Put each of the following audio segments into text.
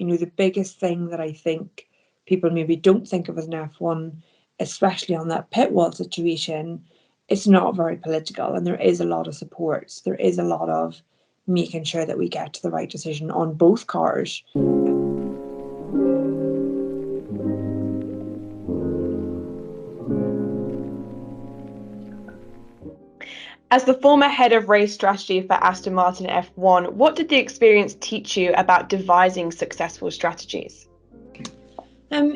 the biggest thing that I think people maybe don't think of as an F1, especially on that pit wall situation, it's not very political, and there is a lot of support. There is a lot of making sure that we get to the right decision on both cars. As the former head of race strategy for Aston Martin F1, what did the experience teach you about devising successful strategies?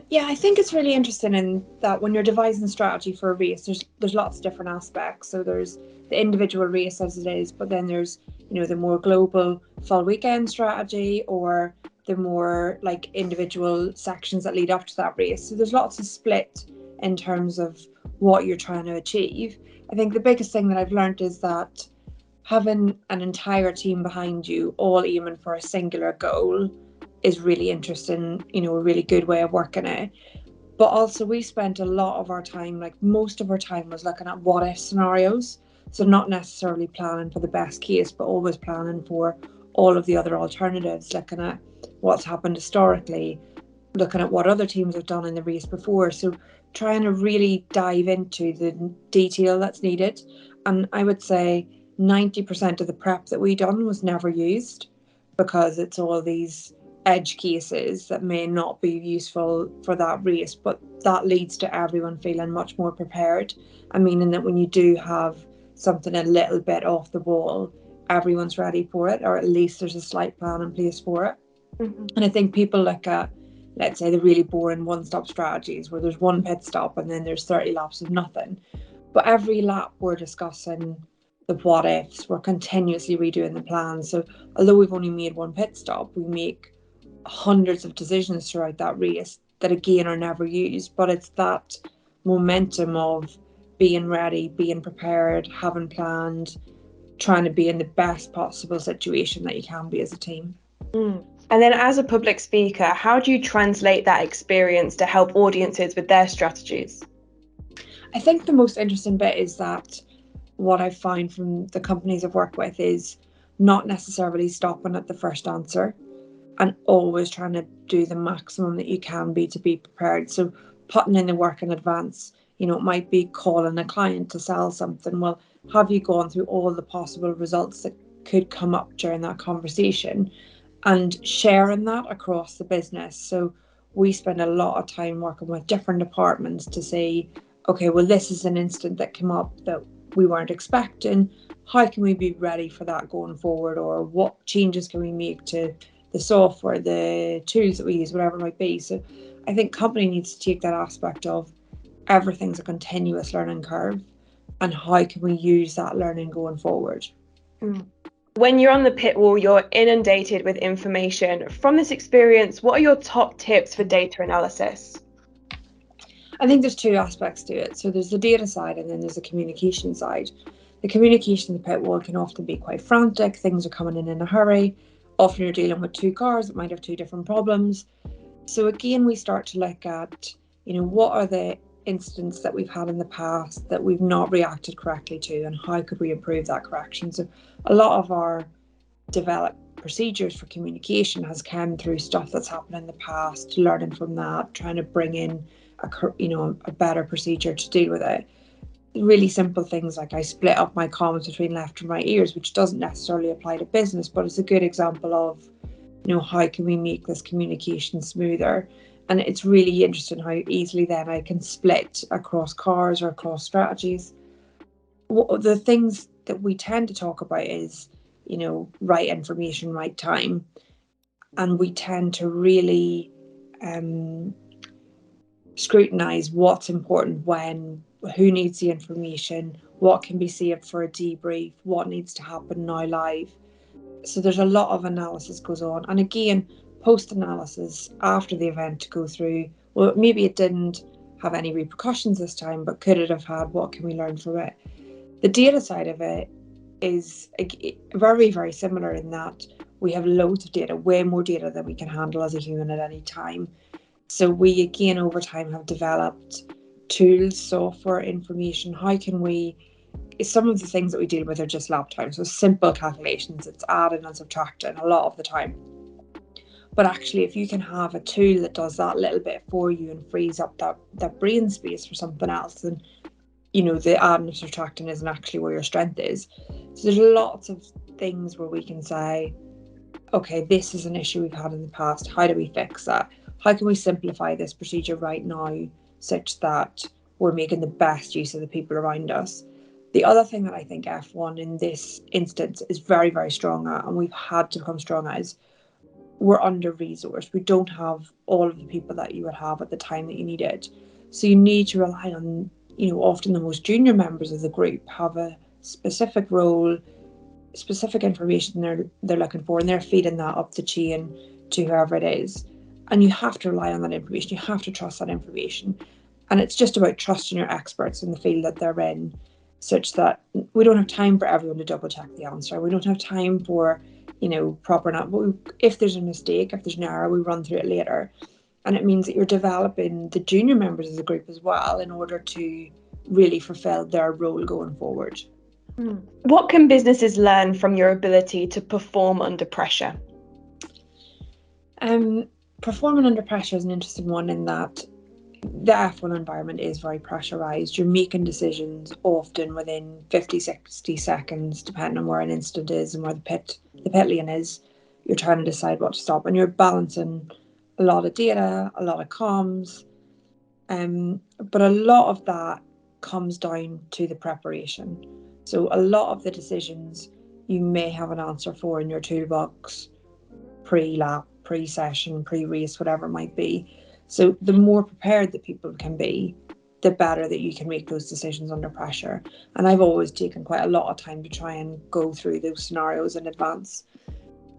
Yeah, I think it's really interesting in that when you're devising strategy for a race, there's lots of different aspects. So there's the individual race as it is, but then there's the more global full weekend strategy, or the more like individual sections that lead up to that race. So there's lots of split in terms of what you're trying to achieve. I think the biggest thing that I've learned is that having an entire team behind you, all aiming for a singular goal, is really interesting, a really good way of working it. But also we spent a lot of our time, like most of our time was looking at what if scenarios. So not necessarily planning for the best case, but always planning for all of the other alternatives, looking at what's happened historically, looking at what other teams have done in the race before. So trying to really dive into the detail that's needed. And I would say 90% of the prep that we done was never used, because it's all these edge cases that may not be useful for that race, but that leads to everyone feeling much more prepared. I mean, in that when you do have something a little bit off the wall, everyone's ready for it, or at least there's a slight plan in place for it. And I think people look at, let's say, the really boring one-stop strategies where there's one pit stop and then there's 30 laps of nothing. But every lap we're discussing the what ifs, we're continuously redoing the plan. So although we've only made one pit stop, we make hundreds of decisions throughout that race that again are never used. But it's that momentum of being ready, being prepared, having planned, trying to be in the best possible situation that you can be as a team. And then as a public speaker, how do you translate that experience to help audiences with their strategies? I think the most interesting bit is that what I've found from the companies I've worked with is not necessarily stopping at the first answer, and always trying to do the maximum that you can be to be prepared. So putting in the work in advance, it might be calling a client to sell something. Well, have you gone through all the possible results that could come up during that conversation, and sharing that across the business? So we spend a lot of time working with different departments to say, okay, well, this is an instant that came up that we weren't expecting. How can we be ready for that going forward? Or what changes can we make to the software, the tools that we use, whatever it might be? So I think company needs to take that aspect of everything's a continuous learning curve, and how can we use that learning going forward? When you're on the pit wall, you're inundated with information. From this experience, what are your top tips for data analysis? I think there's two aspects to it. So there's the data side, and then there's the communication side. The communication in the pit wall can often be quite frantic. Things are coming in a hurry. Often you're dealing with two cars that might have two different problems. So again, we start to look at, what are the incidents that we've had in the past that we've not reacted correctly to, and how could we improve that correction? So a lot of our developed procedures for communication has come through stuff that's happened in the past, learning from that, trying to bring in a better procedure to deal with it. Really simple things like I split up my comments between left and right ears, which doesn't necessarily apply to business, but it's a good example of, how can we make this communication smoother? And it's really interesting how easily then I can split across cars or across strategies. The things that we tend to talk about is, right information, right time. And we tend to really scrutinize what's important when, who needs the information, what can be saved for a debrief, what needs to happen now live. So there's a lot of analysis goes on. And again, post-analysis after the event to go through, well, maybe it didn't have any repercussions this time, but could it have had? What can we learn from it? The data side of it is very, very similar in that we have loads of data, way more data than we can handle as a human at any time. So we, again, over time have developed tools, software, information. How can we, some of the things that we deal with are just lap time. So simple calculations, it's adding and subtracting a lot of the time. But actually, if you can have a tool that does that little bit for you and frees up that brain space for something else, then the adding and subtracting isn't actually where your strength is. So there's lots of things where we can say, okay, this is an issue we've had in the past. How do we fix that? How can we simplify this procedure right now such that we're making the best use of the people around us? The other thing that I think F1 in this instance is very, very strong at, and we've had to become strong at, is we're under-resourced. We don't have all of the people that you would have at the time that you need it. So you need to rely on, often the most junior members of the group have a specific role, specific information they're looking for, and they're feeding that up the chain to whoever it is. And you have to rely on that information. You have to trust that information. And it's just about trusting your experts in the field that they're in, such that we don't have time for everyone to double check the answer. We don't have time for, proper not. But if there's a mistake, if there's an error, we run through it later. And it means that you're developing the junior members of the group as well in order to really fulfill their role going forward. What can businesses learn from your ability to perform under pressure? Performing under pressure is an interesting one in that the F1 environment is very pressurized. You're making decisions often within 50, 60 seconds, depending on where an incident is and where the pit lane is. You're trying to decide what to stop, and you're balancing a lot of data, a lot of comms. But a lot of that comes down to the preparation. So a lot of the decisions you may have an answer for in your toolbox pre-lap, pre-session, pre-race, whatever it might be. So the more prepared that people can be, the better that you can make those decisions under pressure. And I've always taken quite a lot of time to try and go through those scenarios in advance.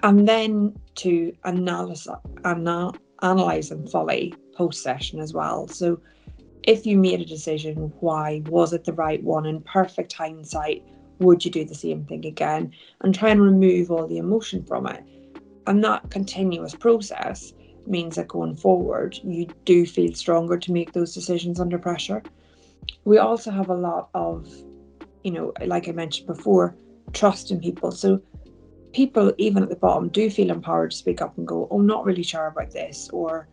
And then to analyze them fully post-session as well. So if you made a decision, why was it the right one? In perfect hindsight, would you do the same thing again? And try and remove all the emotion from it. And that continuous process means that going forward, you do feel stronger to make those decisions under pressure. We also have a lot of, like I mentioned before, trust in people. So people, even at the bottom, do feel empowered to speak up and go, oh, not really sure about this, or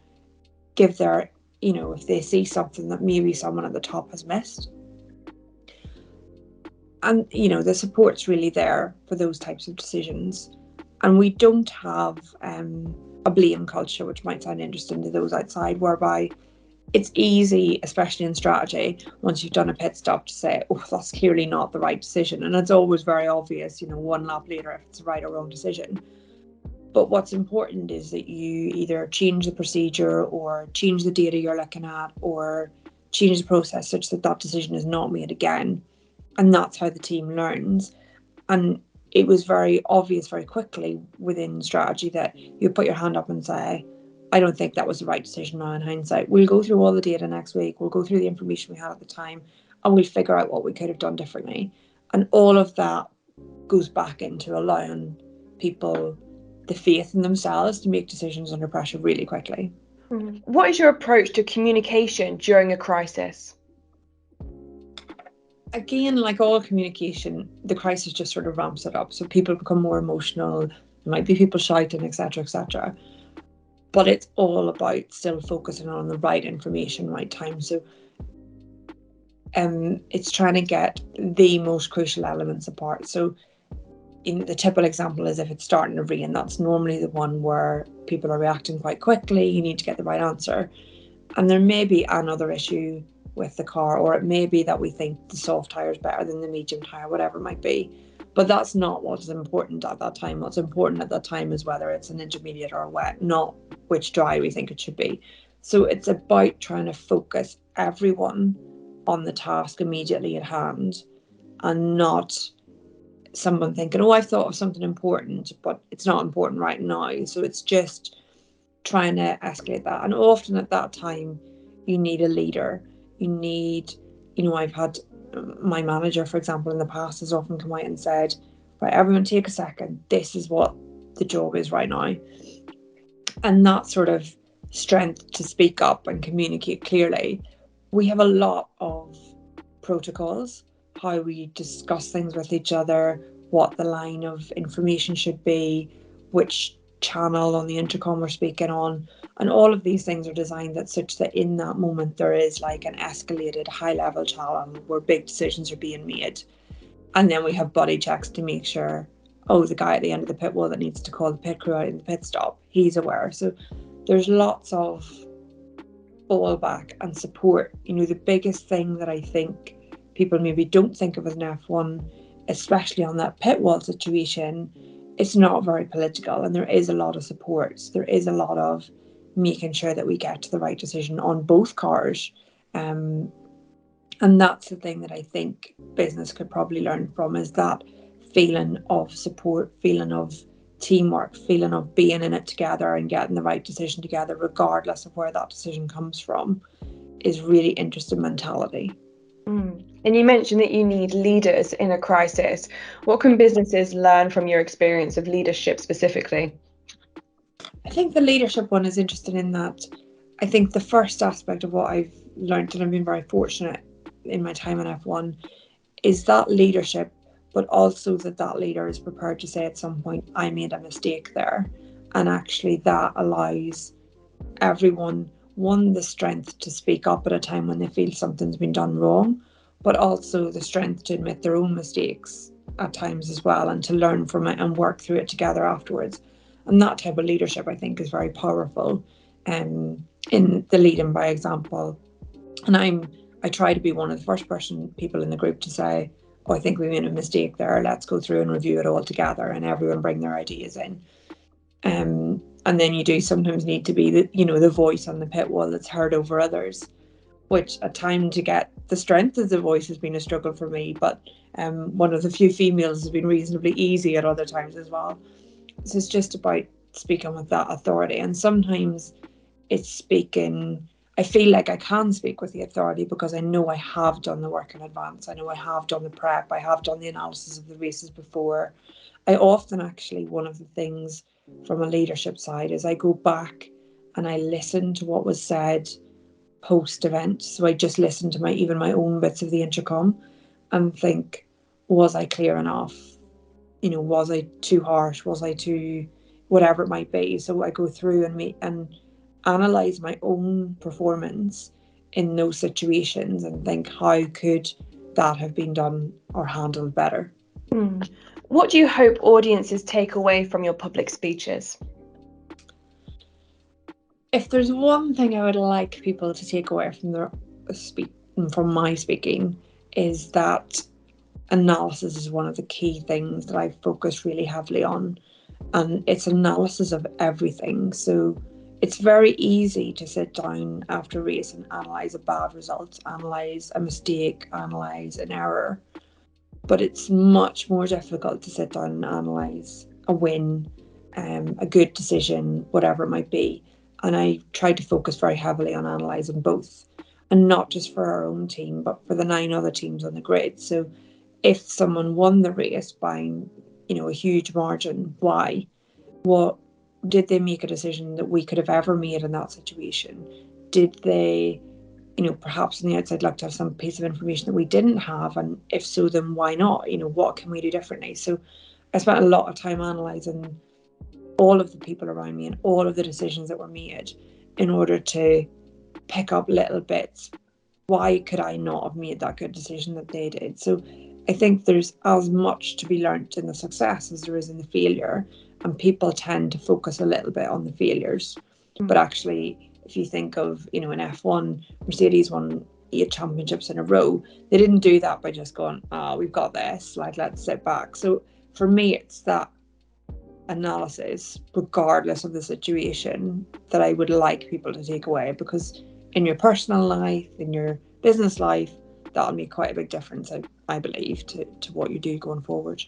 give their, if they see something that maybe someone at the top has missed. And, the support's really there for those types of decisions. And we don't have a blame culture, which might sound interesting to those outside, whereby it's easy, especially in strategy, once you've done a pit stop, to say, oh, that's clearly not the right decision. And it's always very obvious, one lap later, if it's the right or wrong decision. But what's important is that you either change the procedure or change the data you're looking at or change the process such that that decision is not made again. And that's how the team learns. And it was very obvious very quickly within strategy that you put your hand up and say, I don't think that was the right decision now in hindsight. We'll go through all the data next week. We'll go through the information we had at the time and we'll figure out what we could have done differently. And all of that goes back into allowing people the faith in themselves to make decisions under pressure really quickly. What is your approach to communication during a crisis? Again, like all communication, the crisis just sort of ramps it up. So people become more emotional. There might be people shouting, etc., etc. But it's all about still focusing on the right information, right time. So it's trying to get the most crucial elements apart. So in the typical example is if it's starting to rain, that's normally the one where people are reacting quite quickly. You need to get the right answer. And there may be another issue with the car, or it may be that we think the soft tire is better than the medium tire, whatever it might be. But that's not what's important at that time. What's important at that time is whether it's an intermediate or a wet, not which dry we think it should be. So it's about trying to focus everyone on the task immediately at hand and not someone thinking, oh, I've thought of something important, but it's not important right now. So it's just trying to escalate that. And often at that time, you need a leader. You need, I've had my manager, for example, in the past has often come out and said, right, everyone take a second. This is what the job is right now. And that sort of strength to speak up and communicate clearly. We have a lot of protocols, how we discuss things with each other, what the line of information should be, which channel on the intercom we're speaking on. And all of these things are designed that such that in that moment there is like an escalated high level channel where big decisions are being made. And then we have body checks to make sure, oh, the guy at the end of the pit wall that needs to call the pit crew out in the pit stop, he's aware. So there's lots of fallback and support. The biggest thing that I think people maybe don't think of as an F1, especially on that pit wall situation, it's not very political, and there is a lot of support. There is a lot of making sure that we get to the right decision on both cars. And that's the thing that I think business could probably learn from, is that feeling of support, feeling of teamwork, feeling of being in it together and getting the right decision together, regardless of where that decision comes from, is really interesting mentality. And you mentioned that you need leaders in a crisis. What can businesses learn from your experience of leadership specifically? I think the leadership one is interesting in that I think the first aspect of what I've learned, and I've been very fortunate in my time in F1, is that leadership, but also that leader is prepared to say at some point, I made a mistake there. And actually that allows everyone, one, the strength to speak up at a time when they feel something's been done wrong, but also the strength to admit their own mistakes at times as well, and to learn from it and work through it together afterwards. And that type of leadership, I think, is very powerful in the leading by example. And I try to be one of the first people in the group to say, oh, I think we made a mistake there. Let's go through and review it all together, and everyone bring their ideas in. And then you do sometimes need to be the voice on the pit wall that's heard over others, which at time to get the strength of the voice has been a struggle for me. But one of the few females has been reasonably easy at other times as well. So it's just about speaking with that authority. And sometimes it's speaking, I feel like I can speak with the authority because I know I have done the work in advance. I know I have done the prep. I have done the analysis of the races before. I often actually, one of the things from a leadership side is I go back and I listen to what was said post event. So I just listen to my own bits of the intercom and think, was I clear enough? Was I too harsh? Was I too whatever it might be? So I go through and analyze my own performance in those situations and think, how could that have been done or handled better? What do you hope audiences take away from your public speeches? If there's one thing I would like people to take away from my speaking, is that analysis is one of the key things that I focus really heavily on, and it's analysis of everything. So it's very easy to sit down after a race and analyse a bad result, analyse a mistake, analyse an error, but it's much more difficult to sit down and analyse a win, a good decision, whatever it might be. And I tried to focus very heavily on analysing both, and not just for our own team, but for the 9 other teams on the grid. So if someone won the race by, a huge margin, why? What did they make a decision that we could have ever made in that situation? Did they, perhaps on the outside look to have some piece of information that we didn't have? And if so, then why not? What can we do differently? So I spent a lot of time analysing all of the people around me and all of the decisions that were made in order to pick up little bits. Why could I not have made that good decision that they did? So I think there's as much to be learnt in the success as there is in the failure, and people tend to focus a little bit on the failures. But actually, if you think of, in F1, Mercedes won 8 championships in a row. They didn't do that by just going, we've got this, let's sit back. So for me, it's that analysis, regardless of the situation, that I would like people to take away, because in your personal life, in your business life, that'll make quite a big difference, I believe, to what you do going forward.